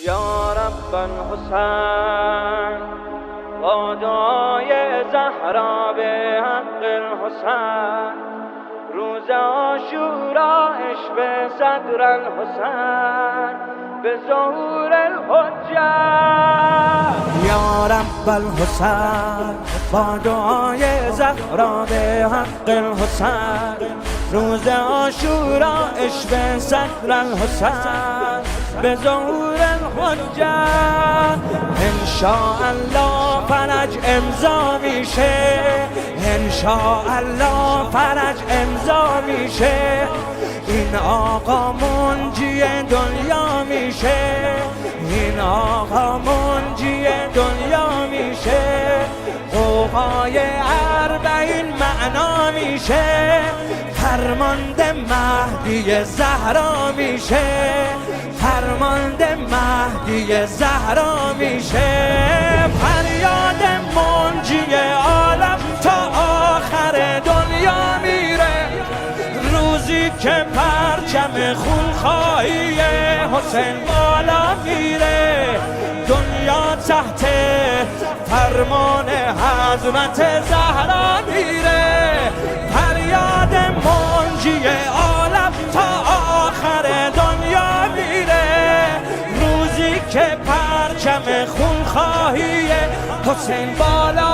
یا رب الحسین با دعای زهرا به حق الحسین روز عاشورا به صدر الحسین به ظهور الحجه. یا رب الحسین با دعای زهرا به حق الحسین روز عاشورا به صدر الحسین به ظهور الحجه. انشاءالله فرج امضا میشه، انشاءالله فرج امضا میشه، این آقا منجی دنیا میشه، این آقا منجی دنیا میشه، قوقای اربعین معنا میشه، فرمانده مهدی زهرا میشه، فرمانده مهدی زهرا میشه. فریاد منجی عالم تا آخر دنیا میره، روزی که پرچم خونخواهی حسین بالا میره، دنیا تحت فرمان حضرت زهرا میره. فریاد منجی عالم تا آخر دنیا میره، روزی که پرچم خونخواهی حسین بالا